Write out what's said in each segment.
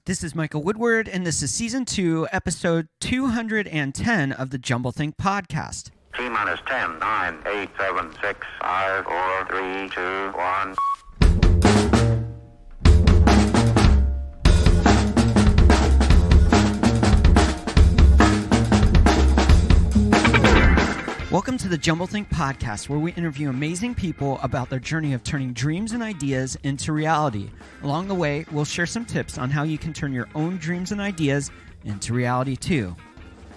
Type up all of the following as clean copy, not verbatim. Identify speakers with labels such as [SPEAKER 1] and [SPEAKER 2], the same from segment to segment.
[SPEAKER 1] This is Michael Woodward, and this is Season 2, Episode 210 of the Jumblethink Podcast.
[SPEAKER 2] T-minus 10, 9, 8, 7, 6, 5, 4, 3, 2, 1.
[SPEAKER 1] Welcome to the Jumblethink Podcast, where we interview amazing people about their journey of turning dreams and ideas into reality. Along the way, we'll share some tips on how you can turn your own dreams and ideas into reality too.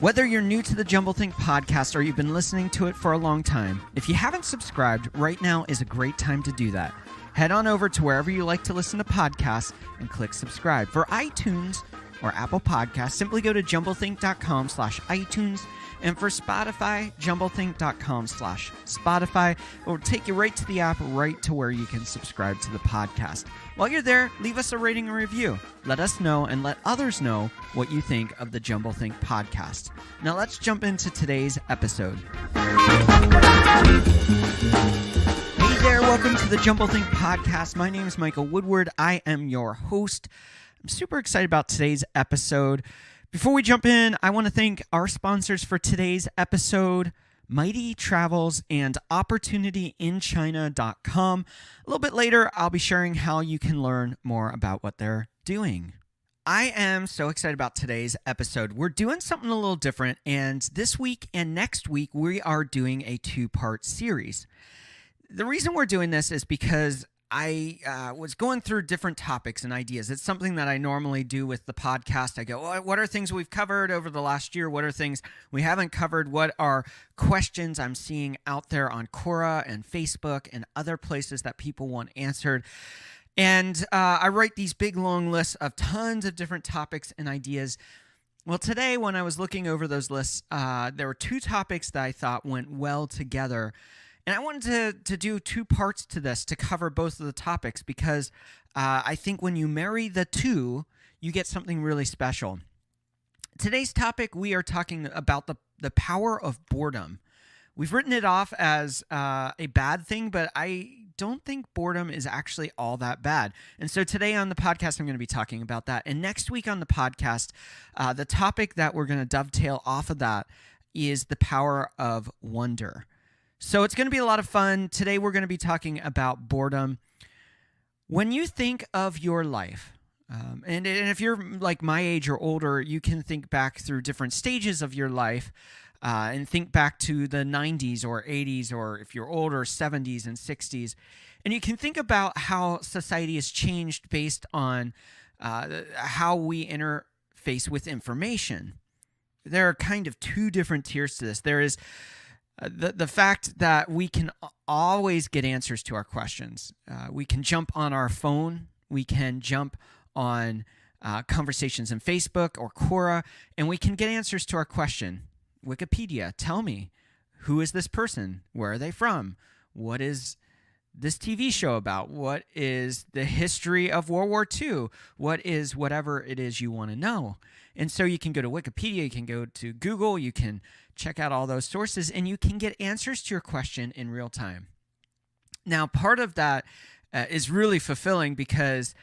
[SPEAKER 1] Whether you're new to the Jumblethink Podcast or you've been listening to it for a long time, if you haven't subscribed, right now is a great time to do that. Head on over to wherever you like to listen to podcasts and click subscribe. For iTunes or Apple Podcasts, simply go to jumblethink.com/iTunes. And for Spotify, jumblethink.com/Spotify. It will take you right to the app, right to where you can subscribe to the podcast. While you're there, leave us a rating and review. Let us know and let others know what you think of the Jumblethink Podcast. Now let's jump into today's episode. Hey there, welcome to the Jumblethink Podcast. My name is Michael Woodward. I am your host. I'm super excited about today's episode. Before we jump in, I want to thank our sponsors for today's episode, Mighty Travels and OpportunityInChina.com. A little bit later, I'll be sharing how you can learn more about what they're doing. I am so excited about today's episode. We're doing something a little different, and this week and next week, we are doing a two-part series. The reason we're doing this is because I was going through different topics and ideas. It's something that I normally do with the podcast. I go, what are things we've covered over the last year? What are things we haven't covered? What are questions I'm seeing out there on Quora and Facebook and other places that people want answered? And I write these big, long lists of tons of different topics and ideas. Well, today, when I was looking over those lists, there were two topics that I thought went well together. And I wanted to do two parts to this to cover both of the topics because I think when you marry the two, you get something really special. Today's topic, we are talking about the power of boredom. We've written it off as a bad thing, but I don't think boredom is actually all that bad. And so today on the podcast, I'm going to be talking about that. And next week on the podcast, the topic that we're going to dovetail off of that is the power of wonder. So it's going to be a lot of fun. Today we're going to be talking about boredom. When you think of your life, and if you're like my age or older, you can think back through different stages of your life and think back to the 90s or 80s, or if you're older, 70s and 60s. And you can think about how society has changed based on how we interface with information. There are kind of two different tiers to this. There is the fact that we can always get answers to our questions. We can jump on our phone. We can jump on conversations in Facebook or Quora, and we can get answers to our question. Wikipedia, tell me, who is this person? Where are they from? What is this TV show about? What is the history of World War II? What is whatever it is you want to know? And so you can go to Wikipedia, you can go to Google, you can check out all those sources, and you can get answers to your question in real time. Now, part of that is really fulfilling because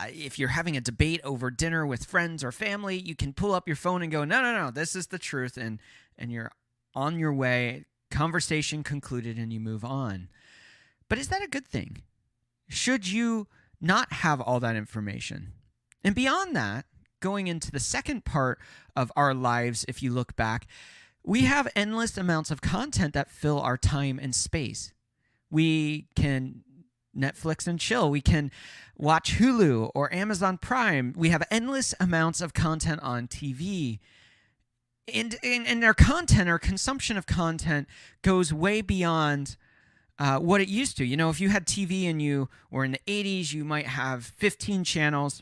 [SPEAKER 1] if you're having a debate over dinner with friends or family, you can pull up your phone and go, no, this is the truth, and you're on your way, conversation concluded, and you move on. But is that a good thing? Should you not have all that information? And beyond that, going into the second part of our lives, if you look back, we have endless amounts of content that fill our time and space. We can Netflix and chill. We can watch Hulu or Amazon Prime. We have endless amounts of content on TV. And our content, our consumption of content goes way beyond what it used to. You know, if you had TV and you were in the 80s, you might have 15 channels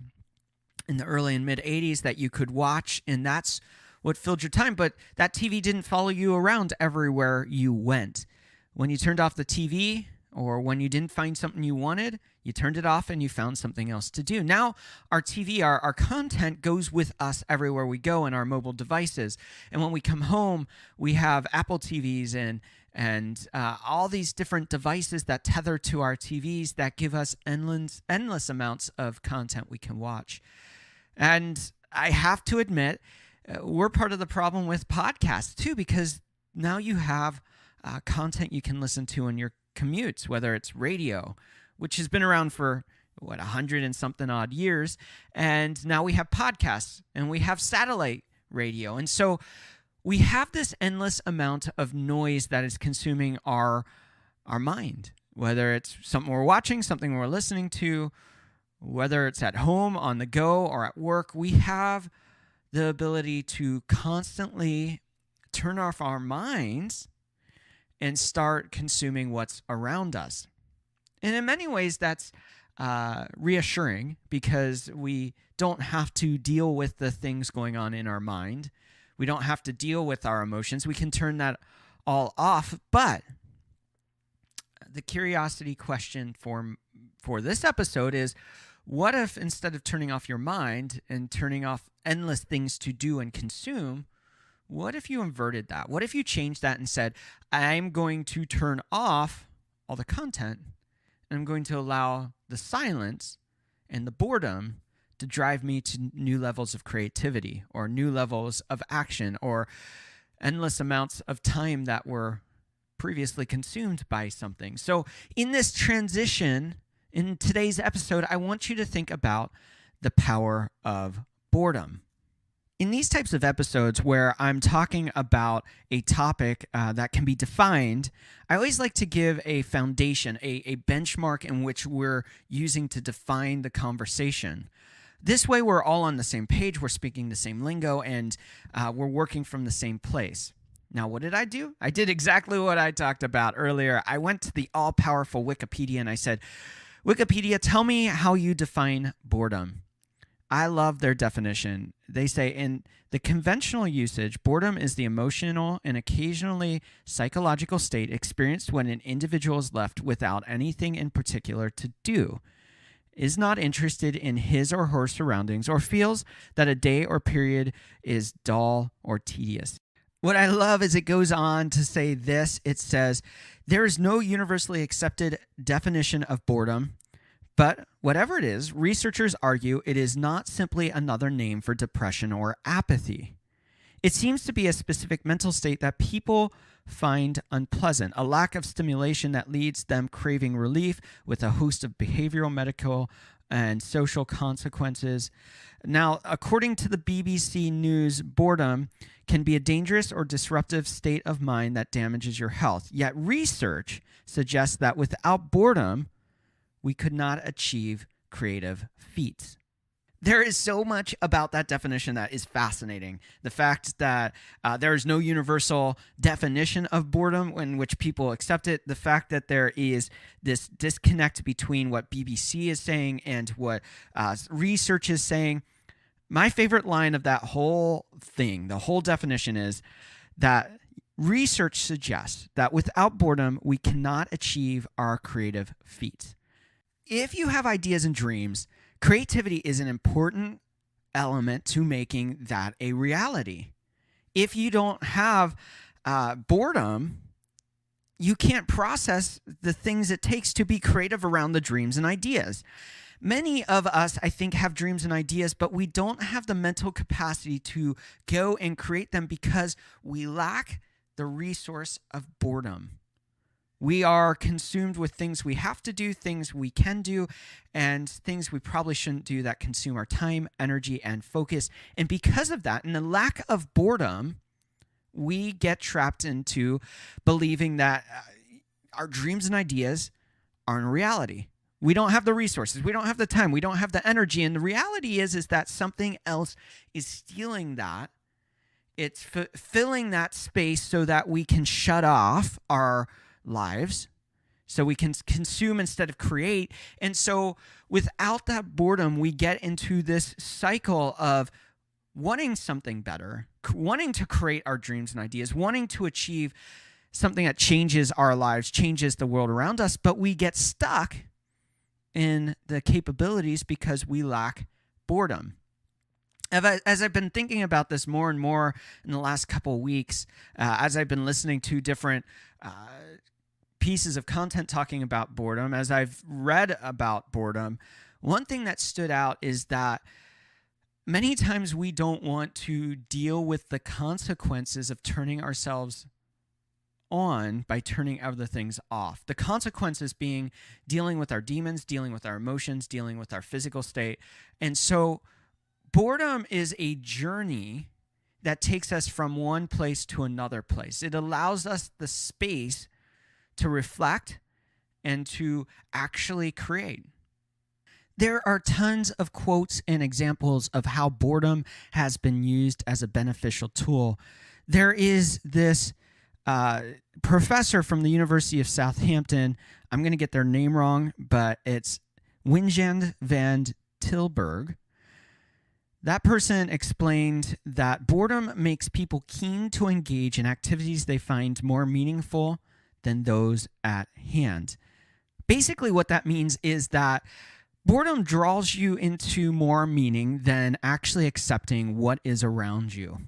[SPEAKER 1] in the early and mid 80s that you could watch, and that's what filled your time. But that TV didn't follow you around everywhere you went. When you turned off the TV, or when you didn't find something you wanted, you turned it off and you found something else to do. Now our TV, our content goes with us everywhere we go in our mobile devices. And when we come home, we have Apple TVs and all these different devices that tether to our TVs that give us endless amounts of content we can watch. And I have to admit, we're part of the problem with podcasts too, because now you have content you can listen to in your commutes, whether it's radio, which has been around for 100 and something odd years, and now we have podcasts and we have satellite radio, and so we have this endless amount of noise that is consuming our mind, whether it's something we're watching, something we're listening to, whether it's at home, on the go, or at work. We have the ability to constantly turn off our minds and start consuming what's around us. And in many ways, that's reassuring, because we don't have to deal with the things going on in our mind. We don't have to deal with our emotions. We can turn that all off. But the curiosity question for this episode is, what if instead of turning off your mind and turning off endless things to do and consume, what if you inverted that? What if you changed that and said, I'm going to turn off all the content, and I'm going to allow the silence and the boredom to drive me to new levels of creativity, or new levels of action, or endless amounts of time that were previously consumed by something. So in this transition, in today's episode, I want you to think about the power of boredom. In these types of episodes where I'm talking about a topic that can be defined, I always like to give a foundation, a benchmark in which we're using to define the conversation. This way, we're all on the same page, we're speaking the same lingo, and we're working from the same place. Now, what did I do? I did exactly what I talked about earlier. I went to the all-powerful Wikipedia and I said, Wikipedia, tell me how you define boredom. I love their definition. They say, in the conventional usage, boredom is the emotional and occasionally psychological state experienced when an individual is left without anything in particular to do, is not interested in his or her surroundings, or feels that a day or period is dull or tedious. What I love is it goes on to say this. It says, there is no universally accepted definition of boredom, but whatever it is, researchers argue it is not simply another name for depression or apathy. It seems to be a specific mental state that people find unpleasant, a lack of stimulation that leads them craving relief, with a host of behavioral, medical, and social consequences. Now, according to the BBC News, boredom can be a dangerous or disruptive state of mind that damages your health. Yet research suggests that without boredom, we could not achieve creative feats. There is so much about that definition that is fascinating. The fact that there is no universal definition of boredom in which people accept it. The fact that there is this disconnect between what BBC is saying and what research is saying. My favorite line of that whole thing, the whole definition, is that research suggests that without boredom, we cannot achieve our creative feats. If you have ideas and dreams, creativity is an important element to making that a reality. If you don't have boredom, you can't process the things it takes to be creative around the dreams and ideas. Many of us, I think, have dreams and ideas, but we don't have the mental capacity to go and create them because we lack the resource of boredom. We are consumed with things we have to do, things we can do, and things we probably shouldn't do that consume our time, energy, and focus. And because of that, and the lack of boredom, we get trapped into believing that our dreams and ideas aren't a reality. We don't have the resources. We don't have the time. We don't have the energy. And the reality is that something else is stealing that. It's filling that space so that we can shut off our lives, so we can consume instead of create. And so without that boredom, we get into this cycle of wanting something better, wanting to create our dreams and ideas, wanting to achieve something that changes our lives, changes the world around us, but we get stuck in the capabilities because we lack boredom. As I've been thinking about this more and more in the last couple of weeks, as I've been listening to different pieces of content talking about boredom, as I've read about boredom, one thing that stood out is that Many times we don't want to deal with the consequences of turning ourselves on by turning other things off. The consequences being dealing with our demons, dealing with our emotions, dealing with our physical state. And so boredom is a journey that takes us from one place to another place. It allows us the space to reflect and to actually create. There are tons of quotes and examples of how boredom has been used as a beneficial tool. There is this professor from the University of Southampton. I'm going to get their name wrong, but it's Wingend van Tilburg. That person explained that boredom makes people keen to engage in activities they find more meaningful than those at hand. Basically, what that means is that boredom draws you into more meaning than actually accepting what is around you.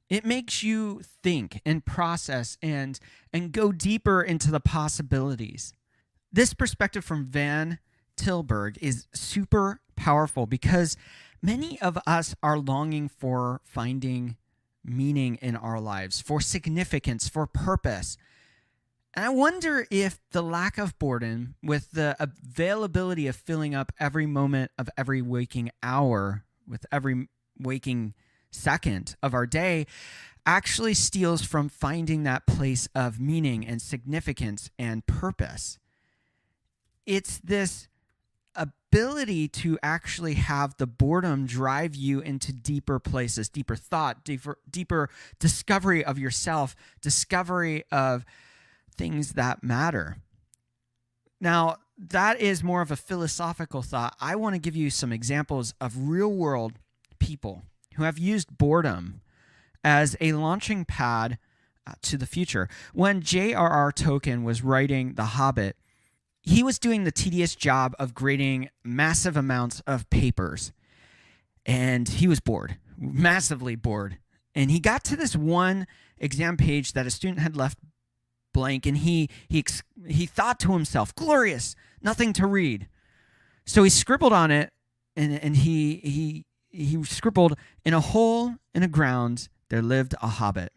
[SPEAKER 1] It makes you think and process and go deeper into the possibilities. This perspective from Van Tilburg is super powerful because many of us are longing for finding meaning in our lives, for significance, for purpose. And I wonder if the lack of boredom, with the availability of filling up every moment of every waking hour, with every waking second of our day, actually steals from finding that place of meaning and significance and purpose. It's this ability to actually have the boredom drive you into deeper places, deeper thought, deeper discovery of yourself, discovery of things that matter. Now, that is more of a philosophical thought. I want to give you some examples of real-world people who have used boredom as a launching pad to the future. When J.R.R. Tolkien was writing The Hobbit, he was doing the tedious job of grading massive amounts of papers, and he was bored, massively bored. And he got to this one exam page that a student had left blank, and he thought to himself, glorious, nothing to read. So he scribbled on it, and he scribbled, in a hole in the ground there lived a hobbit.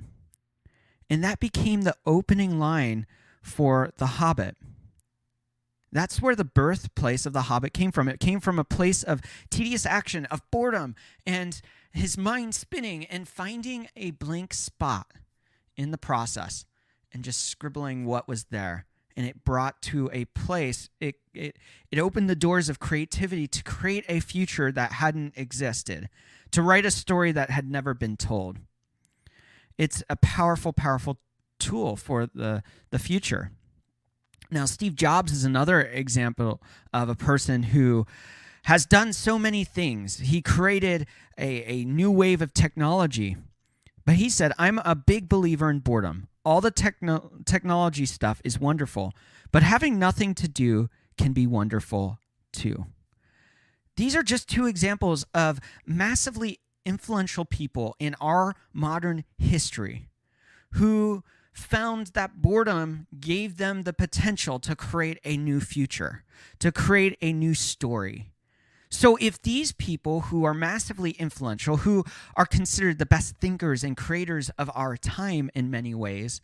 [SPEAKER 1] And that became the opening line for The Hobbit. That's where the birthplace of The Hobbit came from. It came from a place of tedious action, of boredom, and his mind spinning and finding a blank spot in the process and just scribbling what was there. And it brought to a place, it opened the doors of creativity to create a future that hadn't existed, to write a story that had never been told. It's a powerful, powerful tool for the future. Now, Steve Jobs is another example of a person who has done so many things. He created a new wave of technology, but he said, I'm a big believer in boredom. All the technology stuff is wonderful, but having nothing to do can be wonderful too. These are just two examples of massively influential people in our modern history who found that boredom gave them the potential to create a new future, to create a new story. So if these people who are massively influential, who are considered the best thinkers and creators of our time in many ways,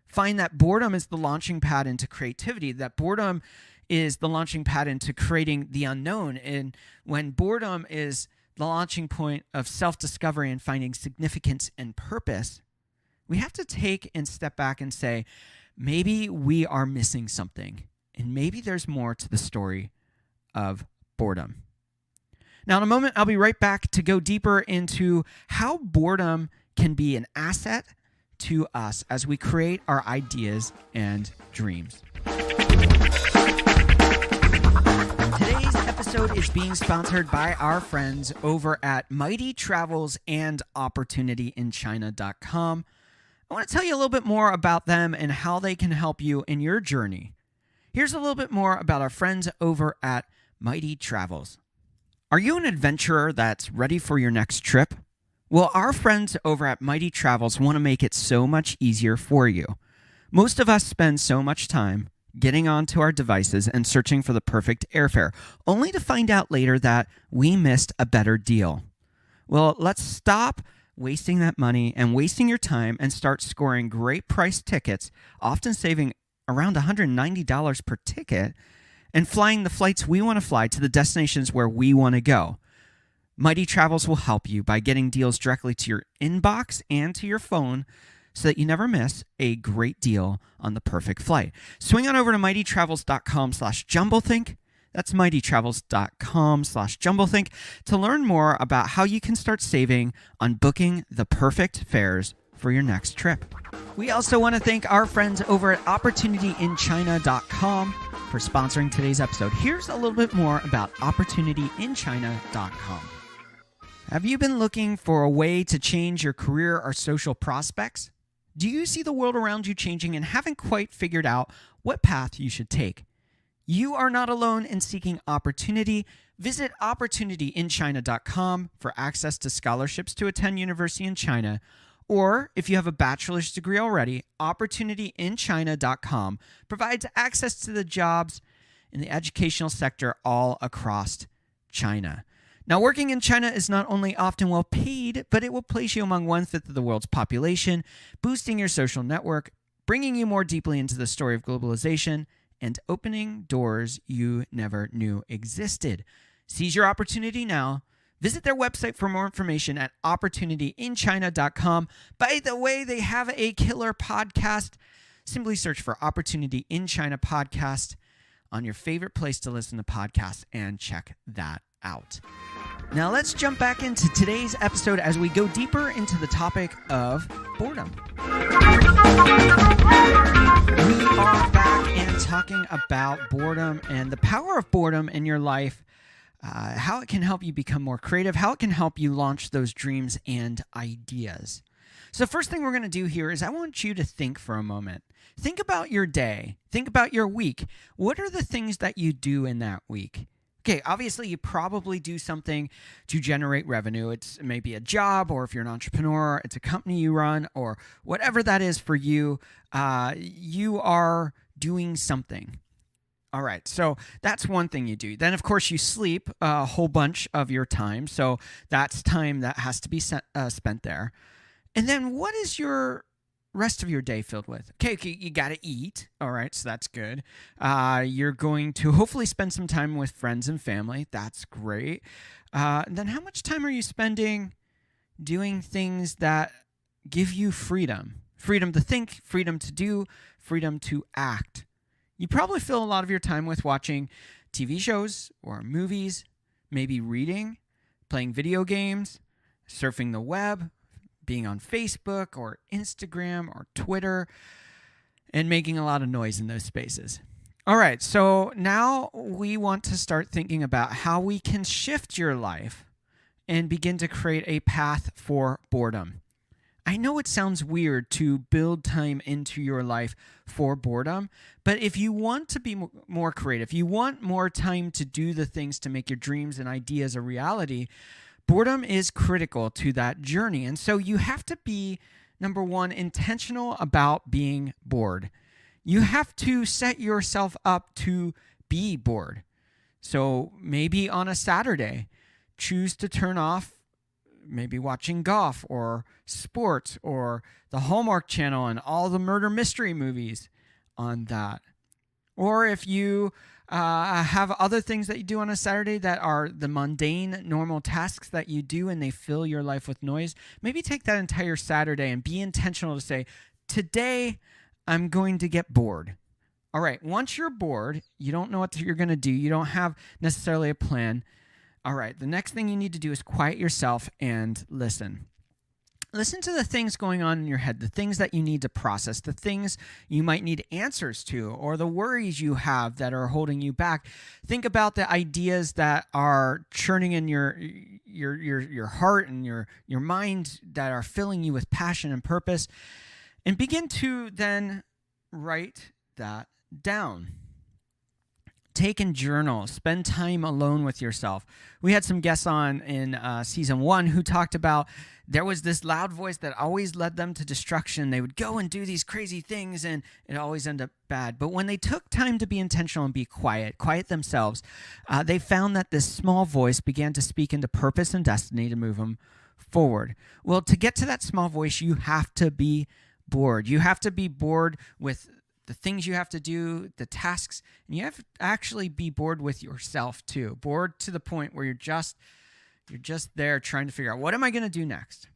[SPEAKER 1] find that boredom is the launching pad into creativity, that boredom is the launching pad into creating the unknown, and when boredom is the launching point of self-discovery and finding significance and purpose, we have to take and step back and say, maybe we are missing something, and maybe there's more to the story of boredom. Now, in a moment, I'll be right back to go deeper into how boredom can be an asset to us as we create our ideas and dreams. Today's episode is being sponsored by our friends over at Mighty Travels and OpportunityInChina.com. I want to tell you a little bit more about them and how they can help you in your journey. Here's a little bit more about our friends over at Mighty Travels. Are you an adventurer that's ready for your next trip? Well, our friends over at Mighty Travels want to make it so much easier for you. Most of us spend so much time getting onto our devices and searching for the perfect airfare, only to find out later that we missed a better deal. Well, let's stop wasting that money and wasting your time and start scoring great price tickets, often saving around $190 per ticket, and flying the flights we want to fly to the destinations where we want to go. Mighty Travels will help you by getting deals directly to your inbox and to your phone so that you never miss a great deal on the perfect flight. Swing on over to mightytravels.com/jumblethink. That's mightytravels.com/jumblethink to learn more about how you can start saving on booking the perfect fares for your next trip. We also want to thank our friends over at opportunityinchina.com for sponsoring today's episode. Here's a little bit more about opportunityinchina.com. Have you been looking for a way to change your career or social prospects? Do you see the world around you changing and haven't quite figured out what path you should take? You are not alone in seeking opportunity. Visit opportunityinchina.com for access to scholarships to attend university in China. Or if you have a bachelor's degree already, opportunityinchina.com provides access to the jobs in the educational sector all across China. Now, working in China is not only often well paid, but it will place you among 1/5 of the world's population, boosting your social network, bringing you more deeply into the story of globalization, and opening doors you never knew existed. Seize your opportunity now. Visit their website for more information at opportunityinchina.com. By the way, they have a killer podcast. Simply search for Opportunity in China Podcast on your favorite place to listen to podcasts and check that out. Now let's jump back into today's episode as we go deeper into the topic of boredom. We are back and talking about boredom and the power of boredom in your life, how it can help you become more creative, how it can help you launch those dreams and ideas. So the first thing we're going to do here is I want you to think for a moment. Think about your day. Think about your week. What are the things that you do in that week? Okay, obviously you probably do something to generate revenue. It's maybe a job, or if you're an entrepreneur, it's a company you run, or whatever that is for you, you are doing something. All right, so that's one thing you do. Then, of course, you sleep a whole bunch of your time, so that's time that has to be spent there. And then what is your rest of your day filled with? Okay, you got to eat. All right, so that's good. You're going to hopefully spend some time with friends and family. That's great. And then how much time are you spending doing things that give you freedom? Freedom to think, freedom to do, freedom to act. You probably fill a lot of your time with watching TV shows or movies, maybe reading, playing video games, surfing the web, being on Facebook or Instagram or Twitter, and making a lot of noise in those spaces. All right, so now we want to start thinking about how we can shift your life and begin to create a path for boredom. I know it sounds weird to build time into your life for boredom, but if you want to be more creative, you want more time to do the things to make your dreams and ideas a reality, boredom is critical to that journey. And so you have to be, number one, intentional about being bored. You have to set yourself up to be bored. So maybe on a Saturday, choose to turn off maybe watching golf or sports or the Hallmark Channel and all the murder mystery movies on that. Or if you have other things that you do on a Saturday that are the mundane, normal tasks that you do and they fill your life with noise, maybe take that entire Saturday and be intentional to say, today I'm going to get bored. All right, once you're bored, you don't know what you're going to do, you don't have necessarily a plan. All right, the next thing you need to do is quiet yourself and listen. Listen to the things going on in your head, the things that you need to process, the things you might need answers to, or the worries you have that are holding you back. Think about the ideas that are churning in your heart and your mind that are filling you with passion and purpose, and begin to then write that down. take and journal, spend time alone with yourself. We had some guests on in season 1 who talked about there was this loud voice that always led them to destruction. They would go and do these crazy things and it always ended up bad. But when they took time to be intentional and be quiet themselves, they found that this small voice began to speak into purpose and destiny to move them forward. Well, to get to that small voice, you have to be bored. You have to be bored with the things you have to do, the tasks, and you have to actually be bored with yourself too. Bored to the point where you're just there trying to figure out, what am I going to do next?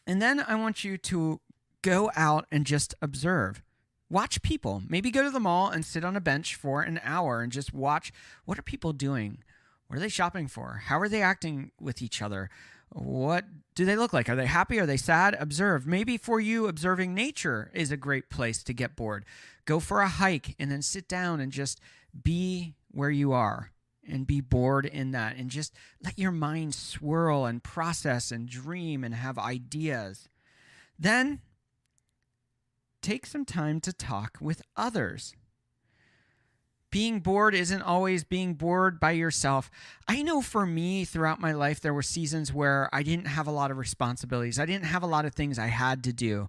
[SPEAKER 1] And then I want you to go out and just observe. Watch people. Maybe go to the mall and sit on a bench for an hour and just watch, what are people doing? What are they shopping for? How are they acting with each other? What do they look like? Are they happy? Are they sad? Observe. Maybe for you, observing nature is a great place to get bored. Go for a hike and then sit down and just be where you are and be bored in that. And just let your mind swirl and process and dream and have ideas. Then take some time to talk with others. Being bored isn't always being bored by yourself. I know for me, throughout my life, there were seasons where I didn't have a lot of responsibilities. I didn't have a lot of things I had to do.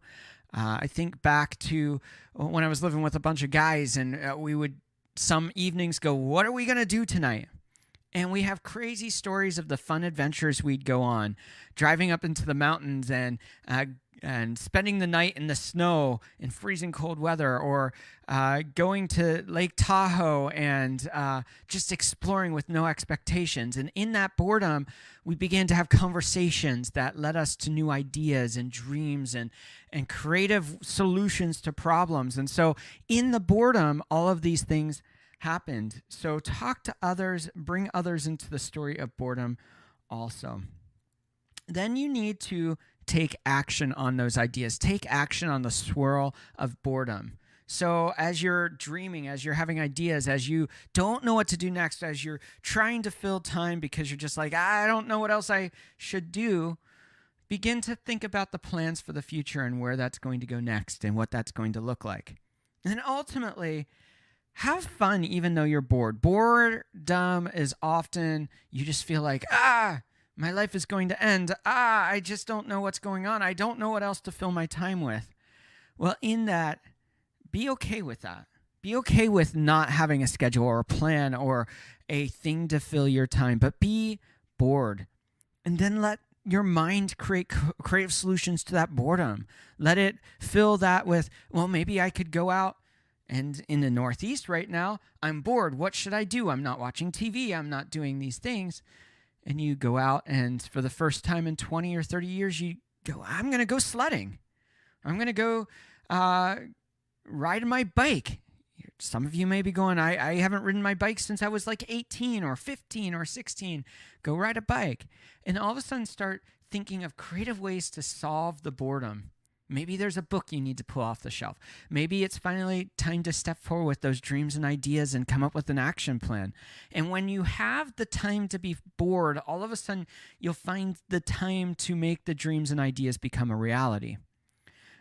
[SPEAKER 1] I think back to when I was living with a bunch of guys and we would some evenings go, what are we going to do tonight? And we have crazy stories of the fun adventures we'd go on, driving up into the mountains and spending the night in the snow in freezing cold weather, or going to Lake Tahoe and just exploring with no expectations. And in that boredom, we began to have conversations that led us to new ideas and dreams and creative solutions to problems. And so in the boredom, all of these things happened. So talk to others, bring others into the story of boredom also. Then you need to take action on those ideas. Take action on the swirl of boredom. So as you're dreaming, as you're having ideas, as you don't know what to do next, as you're trying to fill time because you're just like, I don't know what else I should do, begin to think about the plans for the future and where that's going to go next and what that's going to look like. And then ultimately, have fun even though you're bored. Boredom is often, you just feel like, my life is going to end. I just don't know what's going on. I don't know what else to fill my time with. Well, in that, be okay with that. Be okay with not having a schedule or a plan or a thing to fill your time, but be bored. And then let your mind create creative solutions to that boredom. Let it fill that with, well, maybe I could go out. And in the Northeast right now, I'm bored. What should I do? I'm not watching TV. I'm not doing these things. And you go out and for the first time in 20 or 30 years, you go, I'm going to go sledding. I'm going to go ride my bike. Some of you may be going, I haven't ridden my bike since I was like 18 or 15 or 16. Go ride a bike. And all of a sudden start thinking of creative ways to solve the boredom. Maybe there's a book you need to pull off the shelf. Maybe it's finally time to step forward with those dreams and ideas and come up with an action plan. And when you have the time to be bored, all of a sudden you'll find the time to make the dreams and ideas become a reality.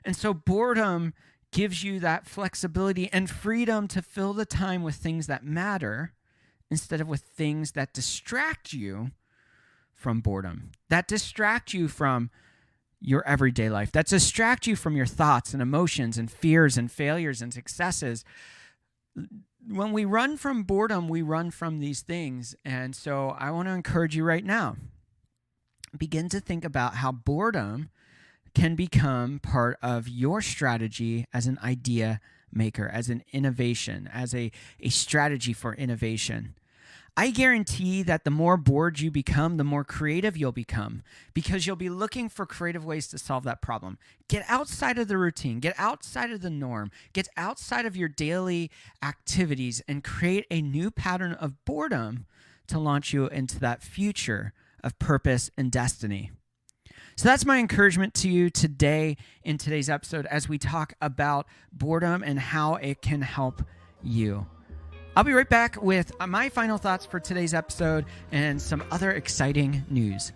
[SPEAKER 1] And so boredom gives you that flexibility and freedom to fill the time with things that matter instead of with things that distract you from boredom, that distract you from your everyday life, that distract you from your thoughts and emotions and fears and failures and successes. When we run from boredom, we run from these things. And so I want to encourage you right now, begin to think about how boredom can become part of your strategy as an idea maker, as an innovation, as a strategy for innovation. I guarantee that the more bored you become, the more creative you'll become because you'll be looking for creative ways to solve that problem. Get outside of the routine, get outside of the norm, get outside of your daily activities and create a new pattern of boredom to launch you into that future of purpose and destiny. So that's my encouragement to you today in today's episode as we talk about boredom and how it can help you. I'll be right back with my final thoughts for today's episode and some other exciting news.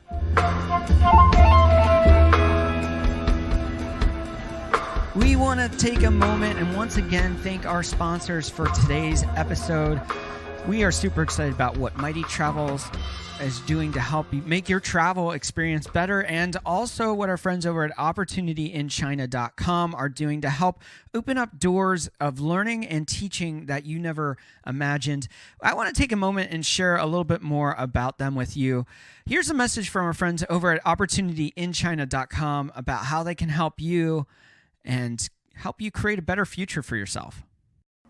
[SPEAKER 1] We want to take a moment and once again thank our sponsors for today's episode. We are super excited about what Mighty Travels is doing to help you make your travel experience better, and also what our friends over at opportunityinchina.com are doing to help open up doors of learning and teaching that you never imagined. I want to take a moment and share a little bit more about them with you. Here's a message from our friends over at opportunityinchina.com about how they can help you and help you create a better future for yourself.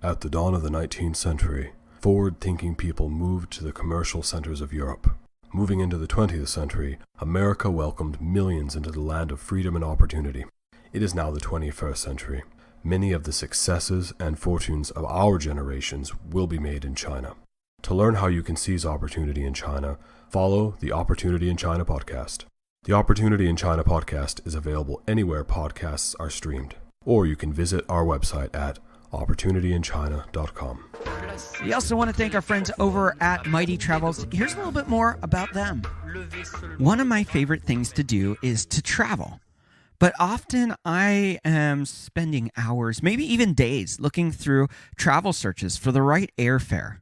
[SPEAKER 3] At the dawn of the 19th century, forward-thinking people moved to the commercial centers of Europe. Moving into the 20th century, America welcomed millions into the land of freedom and opportunity. It is now the 21st century. Many of the successes and fortunes of our generations will be made in China. To learn how you can seize opportunity in China, follow the Opportunity in China podcast. The Opportunity in China podcast is available anywhere podcasts are streamed, or you can visit our website at opportunityinchina.com.
[SPEAKER 1] We also want to thank our friends over at Mighty Travels. Here's a little bit more about them. One of my favorite things to do is to travel. But often I am spending hours, maybe even days, looking through travel searches for the right airfare.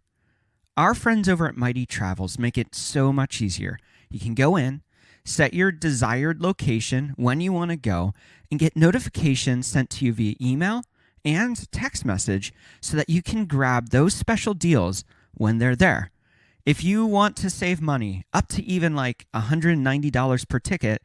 [SPEAKER 1] Our friends over at Mighty Travels make it so much easier. You can go in, set your desired location when you want to go, and get notifications sent to you via email and text message so that you can grab those special deals when they're there. If you want to save money, up to even like $190 per ticket,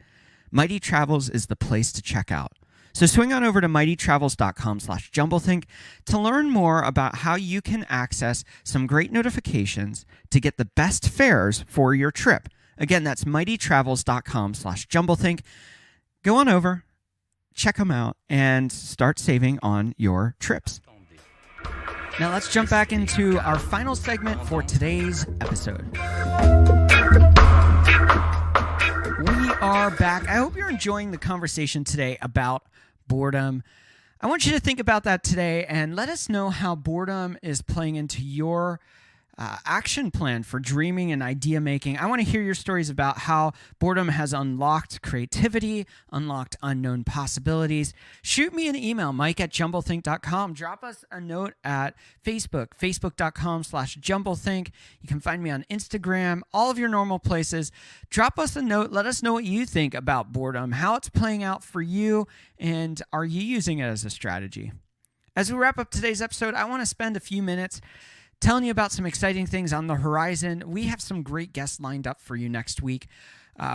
[SPEAKER 1] Mighty Travels is the place to check out. So swing on over to mightytravels.com/jumblethink to learn more about how you can access some great notifications to get the best fares for your trip. Again, that's mightytravels.com/jumblethink. Go on over, check them out, and start saving on your trips. Now let's jump back into our final segment for today's episode. We are back. I hope you're enjoying the conversation today about boredom. I want you to think about that today and let us know how boredom is playing into your action plan for dreaming and idea making. I want to hear your stories about how boredom has unlocked creativity, unlocked unknown possibilities. Shoot me an email, mike@jumblethink.com. Drop us a note at Facebook, facebook.com/jumblethink. You can find me on Instagram, all of your normal places. Drop us a note. Let us know what you think about boredom, how it's playing out for you, and are you using it as a strategy? As we wrap up today's episode, I want to spend a few minutes telling you about some exciting things on the horizon. We have some great guests lined up for you next week.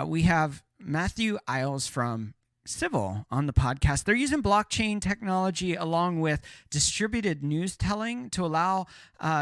[SPEAKER 1] We have Matthew Isles from Civil on the podcast. They're using blockchain technology along with distributed news telling to allow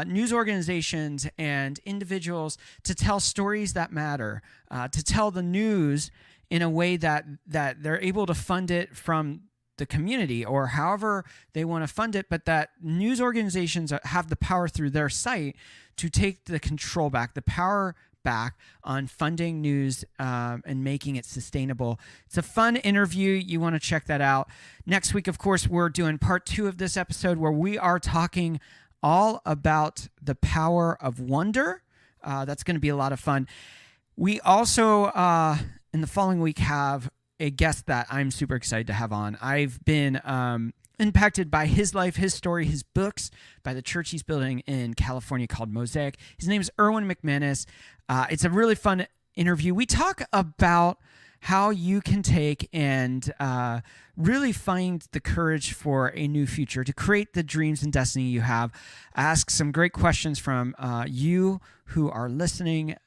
[SPEAKER 1] news organizations and individuals to tell stories that matter, to tell the news in a way that they're able to fund it from the community or however they want to fund it, but that news organizations have the power through their site to take the control back, the power back on funding news and making it sustainable. It's a fun interview. You want to check that out. Next week, of course, we're doing part 2 of this episode where we are talking all about the power of wonder. That's going to be a lot of fun. We also, in the following week, have a guest that I'm super excited to have on. I've been impacted by his life, his story, his books, by the church he's building in California called Mosaic. His name is Erwin McManus. It's a really fun interview. We talk about how you can take and really find the courage for a new future, to create the dreams and destiny you have. Ask some great questions from you who are listening.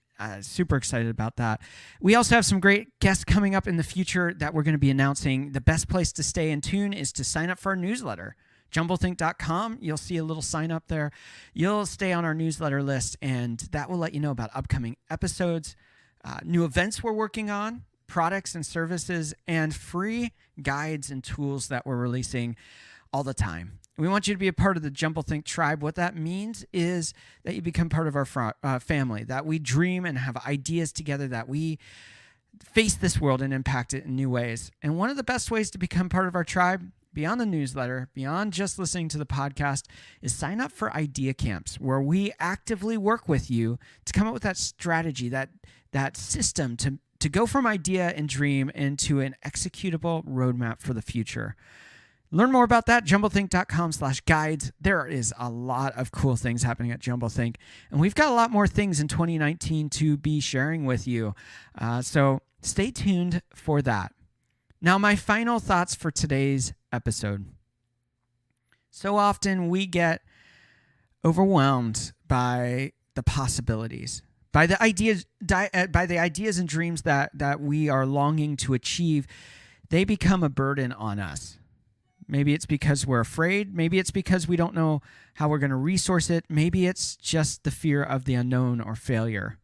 [SPEAKER 1] Super excited about that. We also have some great guests coming up in the future that we're going to be announcing. The best place to stay in tune is to sign up for our newsletter. Jumblethink.com. You'll see a little sign up there. You'll stay on our newsletter list, and that will let you know about upcoming episodes, new events we're working on, products and services, and free guides and tools that we're releasing all the time. We want you to be a part of the Jumblethink tribe. What that means is that you become part of our family, that we dream and have ideas together, that we face this world and impact it in new ways. And one of the best ways to become part of our tribe, beyond the newsletter, beyond just listening to the podcast, is sign up for idea camps, where we actively work with you to come up with that strategy, that system to go from idea and dream into an executable roadmap for the future. Learn more about that, jumblethink.com/guides. There is a lot of cool things happening at Jumblethink, and we've got a lot more things in 2019 to be sharing with you. So stay tuned for that. Now, my final thoughts for today's episode. So often we get overwhelmed by the possibilities, by the ideas and dreams that we are longing to achieve. They become a burden on us. Maybe it's because we're afraid. Maybe it's because we don't know how we're going to resource it. Maybe it's just the fear of the unknown or failure.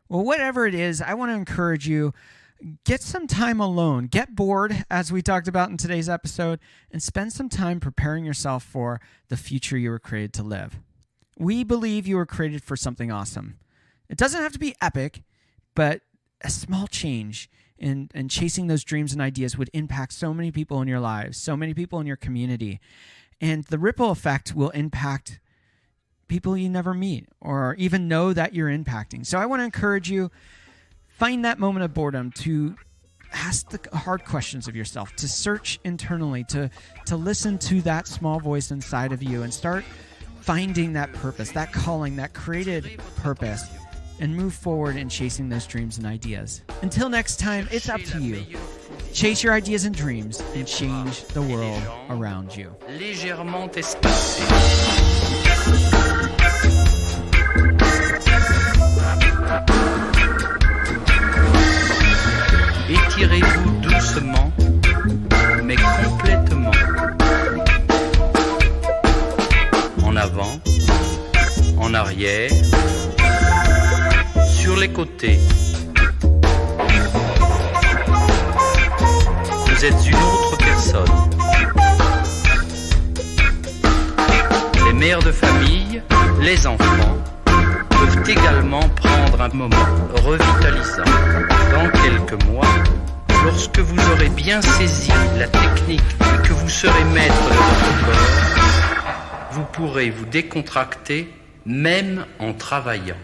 [SPEAKER 1] Well, whatever it is, I want to encourage you, get some time alone. Get bored, as we talked about in today's episode, and spend some time preparing yourself for the future you were created to live. We believe you were created for something awesome. It doesn't have to be epic, but a small change in chasing those dreams and ideas would impact so many people in your lives, so many people in your community. And the ripple effect will impact people you never meet or even know that you're impacting. So I want to encourage you, find that moment of boredom to ask the hard questions of yourself, to search internally, to listen to that small voice inside of you and start finding that purpose, that calling, that created purpose, and move forward in chasing those dreams and ideas. Until next time, it's up to you. Chase your ideas and dreams and change the world around you.
[SPEAKER 4] Légèrement espacé. Étirez-vous doucement, mais complètement. En avant, en arrière, sur les côtés. Vous êtes une autre personne. Les mères de famille, les enfants, peuvent également prendre un moment revitalisant. Dans quelques mois, lorsque vous aurez bien saisi la technique et que vous serez maître de votre corps, vous pourrez vous décontracter même en travaillant.